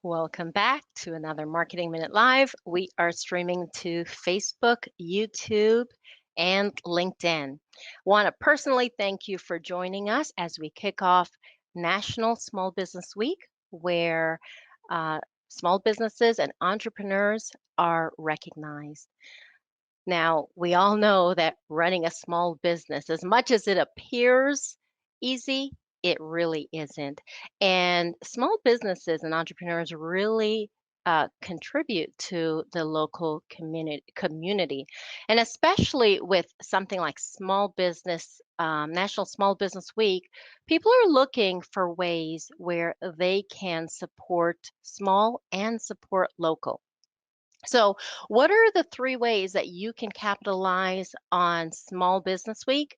Welcome back to another Marketing Minute Live. We are streaming to Facebook, YouTube, and LinkedIn. Want to personally thank you for joining us as we kick off National Small Business Week, where uh, small businesses and entrepreneurs are recognized. Now, we all know that running a small business, as much as it appears easy, it really isn't. And small businesses and entrepreneurs really contribute to the local community. And especially with something like National Small Business Week, people are looking for ways where they can support small and support local. So, what are the three ways that you can capitalize on Small Business Week?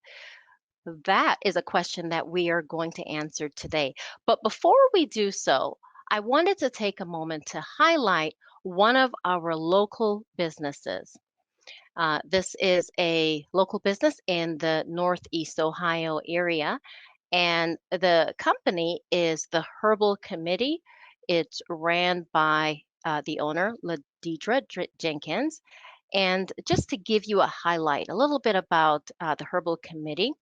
That is a question that we are going to answer today. But before we do so, I wanted to take a moment to highlight one of our local businesses. This is a local business in the Northeast Ohio area, and the company is the Herbal Committee. It's ran by the owner, LeDeidre Jenkins. And just to give you a highlight, a little bit about the Herbal Committee,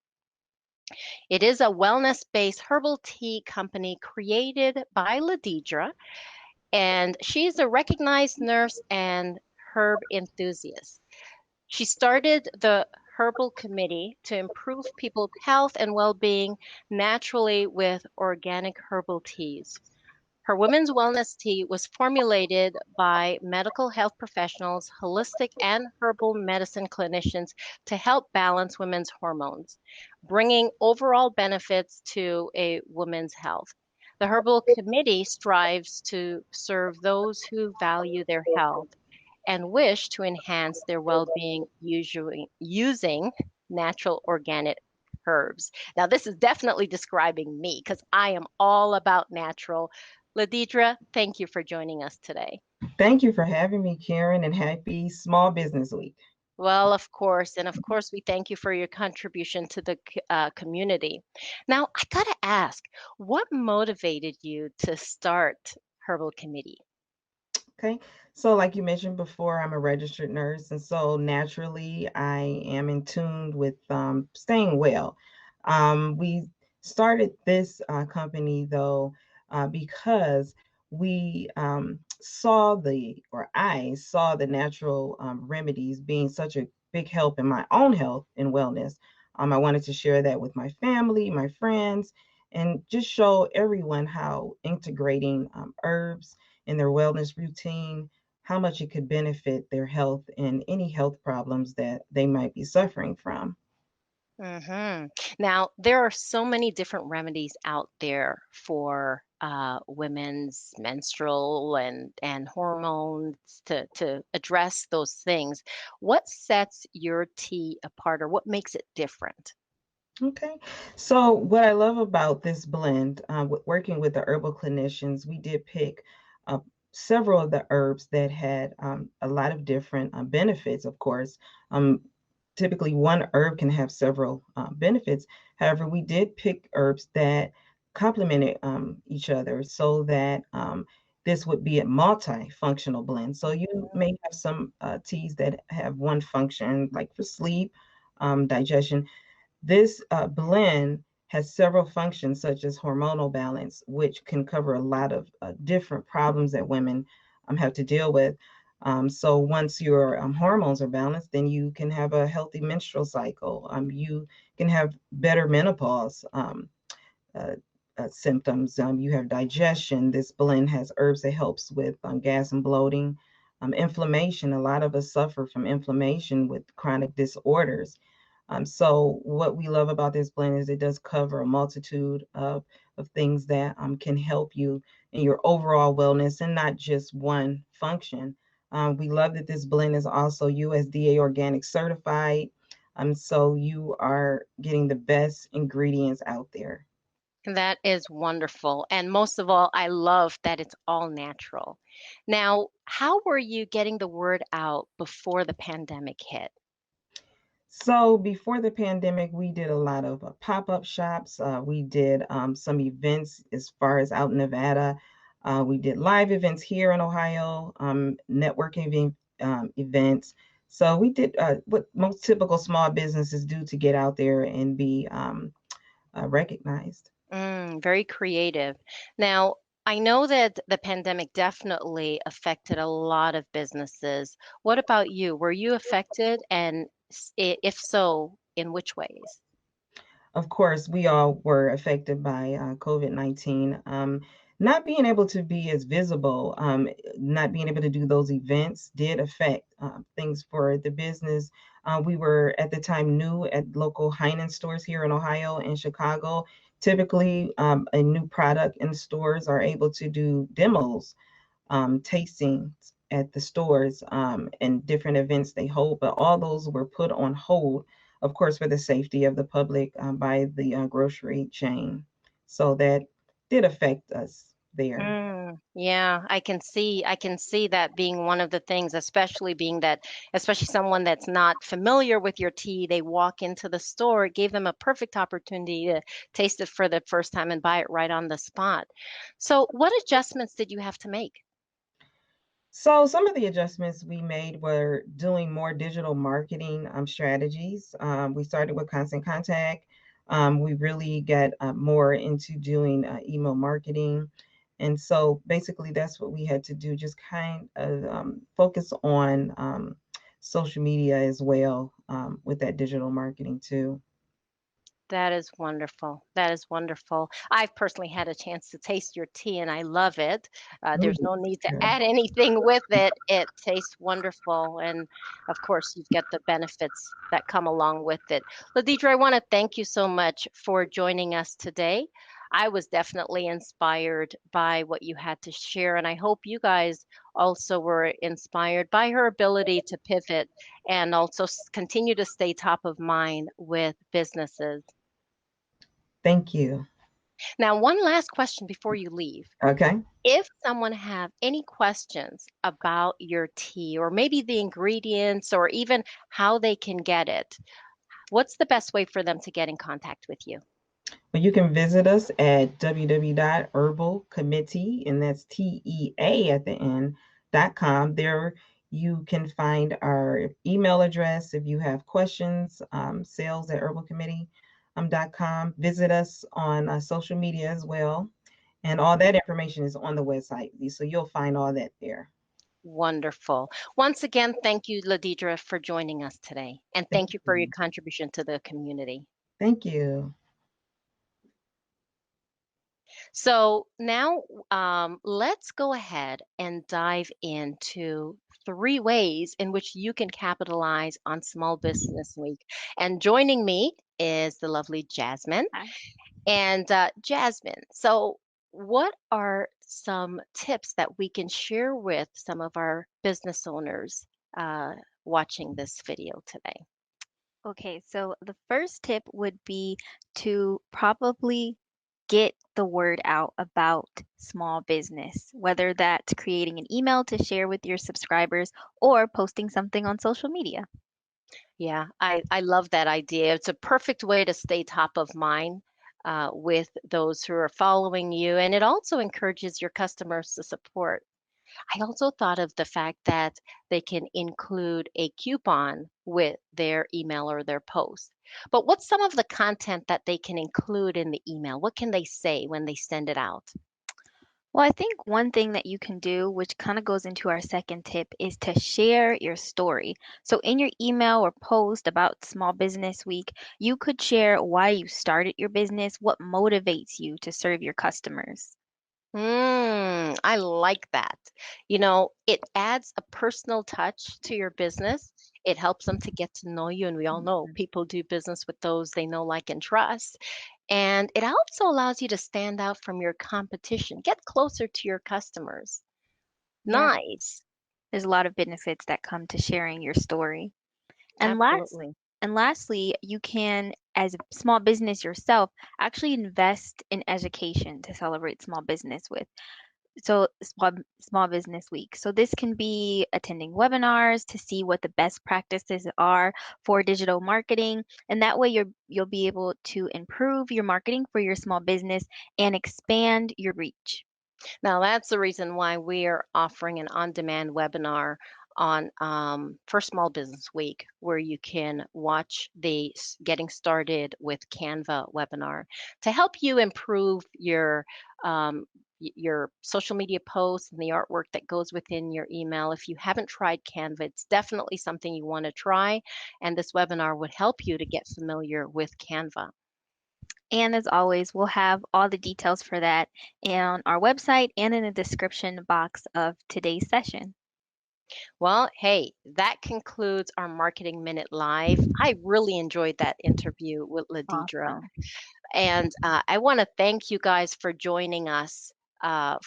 it is a wellness based herbal tea company created by LeDeidre, and she's a recognized nurse and herb enthusiast. She started the Herbal Committee to improve people's health and well being naturally with organic herbal teas. Her women's wellness tea was formulated by medical health professionals, holistic and herbal medicine clinicians to help balance women's hormones, bringing overall benefits to a woman's health. The Herbal Committee strives to serve those who value their health and wish to enhance their well being using natural organic herbs. Now, this is definitely describing me because I am all about natural. LeDeidre, thank you for joining us today. Thank you for having me, Karen, and happy Small Business Week. Well, of course. And of course, we thank you for your contribution to the community. Now, I got to ask, what motivated you to start Herbal Committee? Okay. So, like you mentioned before, I'm a registered nurse, and so naturally, I am in tune with staying well. We started this company though because we or I saw the natural remedies being such a big help in my own health and wellness. I wanted to share that with my family, my friends, and just show everyone how integrating herbs in their wellness routine, how much it could benefit their health and any health problems that they might be suffering from. Now, there are so many different remedies out there for women's menstrual and hormones to address those things. What sets your tea apart, or what makes it different? Okay. So, what I love about this blend, working with the herbal clinicians, we did pick uh, several of the herbs that had a lot of different benefits, of course. Um, Typically, one herb can have several benefits. However, we did pick herbs that complemented each other so that this would be a multifunctional blend. So, you may have some teas that have one function, like for sleep, digestion. This blend has several functions, such as hormonal balance, which can cover a lot of different problems that women have to deal with. So once your hormones are balanced, then you can have a healthy menstrual cycle. You can have better menopause uh, symptoms. You have digestion. This blend has herbs that helps with gas and bloating, inflammation. A lot of us suffer from inflammation with chronic disorders. So what we love about this blend is it does cover a multitude of things that can help you in your overall wellness and not just one function. We love that this blend is also USDA organic certified. So you are getting the best ingredients out there. That is wonderful. And most of all, I love that it's all natural. Now, how were you getting the word out before the pandemic hit? So before the pandemic, we did a lot of pop-up shops. We did some events as far as out in Nevada. We did live events here in Ohio, networking events. So we did what most typical small businesses do to get out there and be recognized. Very creative. Now, I know that the pandemic definitely affected a lot of businesses. What about you? Were you affected? And if so, in which ways? Of course, we all were affected by COVID-19. Not being able to be as visible, not being able to do those events did affect things for the business. We were at the time new at local Heineken stores here in Ohio and Chicago. Typically, a new product in stores are able to do demos, tastings at the stores, and different events they hold, but all those were put on hold, of course, for the safety of the public by the grocery chain. So that did affect us there. Yeah, I can see that being one of the things, especially being that, especially someone that's not familiar with your tea, they walk into the store, it gave them a perfect opportunity to taste it for the first time and buy it right on the spot. So, what adjustments did you have to make? So some of the adjustments we made were doing more digital marketing strategies. We started with constant contact. We really got more into doing email marketing. And so basically that's what we had to do, just kind of focus on social media as well with that digital marketing too. That is wonderful. That is wonderful. I've personally had a chance to taste your tea and I love it. Oh, There's no need to yeah. add anything with it. It tastes wonderful. And of course, you've got the benefits that come along with it. LeDeidre, I want to thank you so much for joining us today. I was definitely inspired by what you had to share. And I hope you guys also were inspired by her ability to pivot and also continue to stay top of mind with businesses. Thank you. Now, one last question before you leave. Okay. If someone have any questions about your tea or maybe the ingredients or even how they can get it, what's the best way for them to get in contact with you? Well, you can visit us at www.herbalcommittee, and that's TEA at the end.com. There you can find our email address if you have questions, sales at herbalcommittee.com. Visit us on social media as well. And all that information is on the website. So you'll find all that there. Wonderful. Once again, thank you, LaDeidre, for joining us today. And Thank thank you for your you. contribution to the community. Thank you. So now let's go ahead and dive into three ways in which you can capitalize on Small Business Week. And joining me is the lovely Jasmine. Hi. And Jasmine, so what are some tips that we can share with some of our business owners uh, watching this video today? Okay, so the first tip would be to probably get the word out about small business, whether that's creating an email to share with your subscribers or posting something on social media. Yeah, I love that idea. It's a perfect way to stay top of mind with those who are following you, and it also encourages your customers to support. I also thought of the fact that they can include a coupon with their email or their post. But what's some of the content that they can include in the email? What can they say when they send it out? Well, I think one thing that you can do, which kind of goes into our second tip, is to share your story. So, in your email or post about Small Business Week, you could share why you started your business, what motivates you to serve your customers. I like that. You know, it adds a personal touch to your business. It helps them to get to know you. And we all know people do business with those they know, like, and trust. And it also allows you to stand out from your competition, get closer to your customers. Yeah, Nice. there's a lot of benefits that come to sharing your story. And last Absolutely. and lastly, you can, as a small business yourself, actually invest in education to celebrate small business with. So small business week. So this can be attending webinars to see what the best practices are for digital marketing, and that way you'll be able to improve your marketing for your small business and expand your reach. Now, that's the reason why we're offering an on-demand webinar on for Small Business Week, where you can watch the Getting Started with Canva webinar to help you improve your social media posts and the artwork that goes within your email. If you haven't tried Canva, it's definitely something you want to try, and this webinar would help you to get familiar with Canva. And as always, we'll have all the details for that on our website and in the description box of today's session. Well, hey, that concludes our Marketing Minute Live. I really enjoyed that interview with LeDeidre. Awesome. And I want to thank you guys for joining us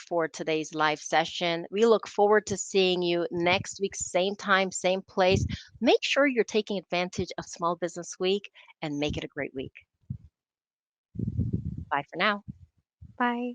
for today's live session. We look forward to seeing you next week, same time, same place. Make sure you're taking advantage of Small Business Week and make it a great week. Bye for now. Bye.